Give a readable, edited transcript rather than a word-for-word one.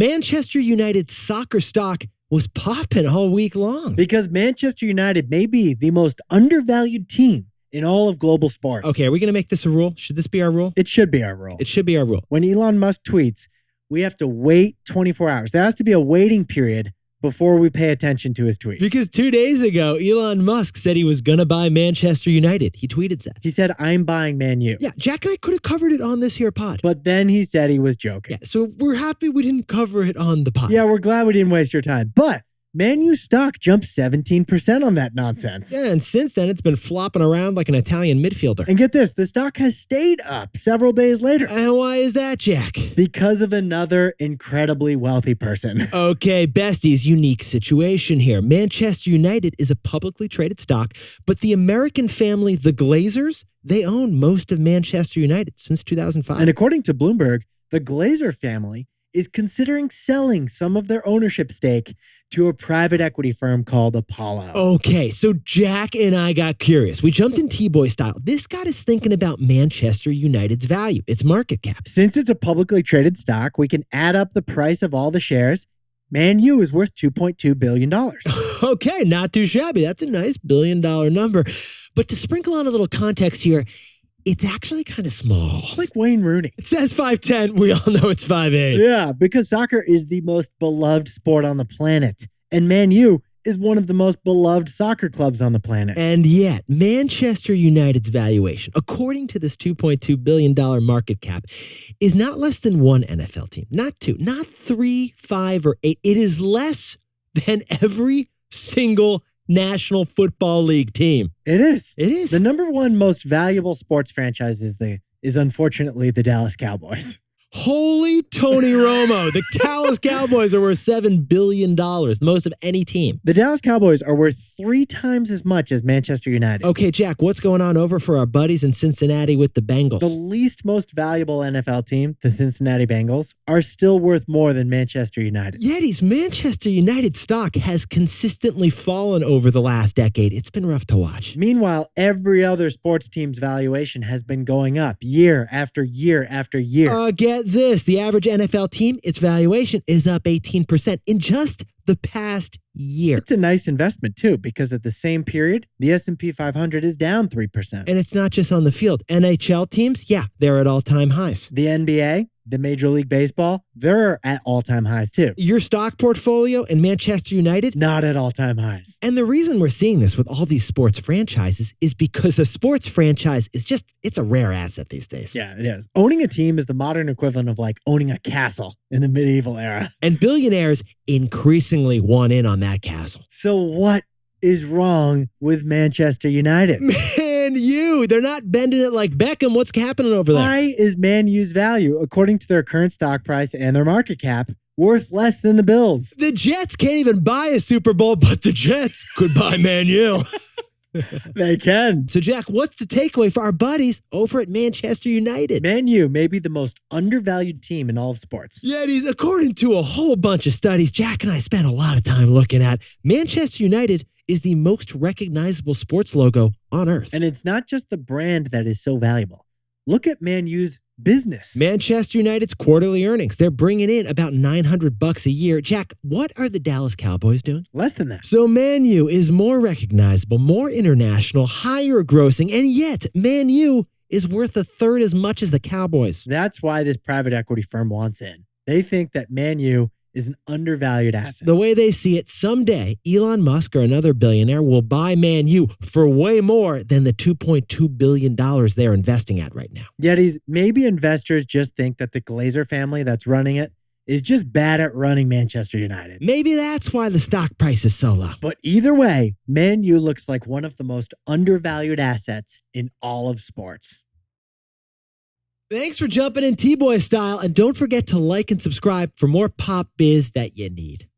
Manchester United soccer stock was popping all week long. Because Manchester United may be the most undervalued team in all of global sports. Okay, are we going to make this a rule? Should this be our rule? It should be our rule. It should be our rule. When Elon Musk tweets, we have to wait 24 hours. There has to be a waiting period before we pay attention to his tweet. Because 2 days ago, Elon Musk said he was going to buy Manchester United. He tweeted that. He said, I'm buying Man U. Yeah, Jack and I could have covered it on this here pod. But then he said he was joking. Yeah, so we're happy we didn't cover it on the pod. Yeah, we're glad we didn't waste your time. But Man U stock jumped 17% on that nonsense. Yeah, and since then, it's been flopping around like an Italian midfielder. And get this, the stock has stayed up several days later. And why is that, Jack? Because of another incredibly wealthy person. Okay, besties, unique situation here. Manchester United is a publicly traded stock, but the American family, the Glazers, they own most of Manchester United since 2005. And according to Bloomberg, the Glazer family is considering selling some of their ownership stake to a private equity firm called Apollo. Okay, so Jack and I got curious. We jumped in T-Boy style. This got us thinking about Manchester United's value, its market cap. Since it's a publicly traded stock, we can add up the price of all the shares. Man U is worth $2.2 billion. Okay, not too shabby. That's a nice billion-dollar number. But to sprinkle on a little context here, it's actually kind of small. It's like Wayne Rooney. It says 5'10". We all know it's 5'8". Yeah, because soccer is the most beloved sport on the planet. And Man U is one of the most beloved soccer clubs on the planet. And yet, Manchester United's valuation, according to this $2.2 billion market cap, is not less than one NFL team. Not two, not 3, 5, or 8. It is less than every single National Football League team. It is. It is. The number one most valuable sports franchise is unfortunately the Dallas Cowboys. Holy Tony Romo. The Dallas Cowboys are worth $7 billion, the most of any team. The Dallas Cowboys are worth 3 times as much as Manchester United. Okay, Jack, what's going on over for our buddies in Cincinnati with the Bengals? The least most valuable NFL team, the Cincinnati Bengals, are still worth more than Manchester United. Yetis, Manchester United stock has consistently fallen over the last decade. It's been rough to watch. Meanwhile, every other sports team's valuation has been going up year after year after year. Get this. The average NFL team, its valuation is up 18% in just the past year. It's a nice investment, too, because at the same period, the S&P 500 is down 3%. And it's not just on the field. NHL teams, yeah, they're at all-time highs. The NBA, the Major League Baseball, they're at all-time highs, too. Your stock portfolio in Manchester United? Not at all-time highs. And the reason we're seeing this with all these sports franchises is because a sports franchise is it's a rare asset these days. Yeah, it is. Owning a team is the modern equivalent of like owning a castle in the medieval era. And billionaires increasingly want in on that castle. So what is wrong with Manchester United? Man U, they're not bending it like Beckham. What's happening over there? Why is Man U's value, according to their current stock price and their market cap, worth less than the Bills? The Jets can't even buy a Super Bowl, but the Jets could buy Man U. They can. So, Jack, what's the takeaway for our buddies over at Manchester United? Man U may be the most undervalued team in all of sports. Yetis, according to a whole bunch of studies Jack and I spent a lot of time looking at, Manchester United is the most recognizable sports logo on earth. And it's not just the brand that is so valuable. Look at Man U's business. Manchester United's quarterly earnings. They're bringing in about $900 a year. Jack, what are the Dallas Cowboys doing? Less than that. So Man U is more recognizable, more international, higher grossing, and yet Man U is worth a third as much as the Cowboys. That's why this private equity firm wants in. They think that Man U is an undervalued asset. The way they see it, someday Elon Musk or another billionaire will buy Man U for way more than the $2.2 billion they're investing at right now. Yetis, maybe investors just think that the Glazer family that's running it is just bad at running Manchester United. Maybe that's why the stock price is so low. But either way, Man U looks like one of the most undervalued assets in all of sports. Thanks for jumping in T-Boy style, and don't forget to like and subscribe for more pop biz that you need.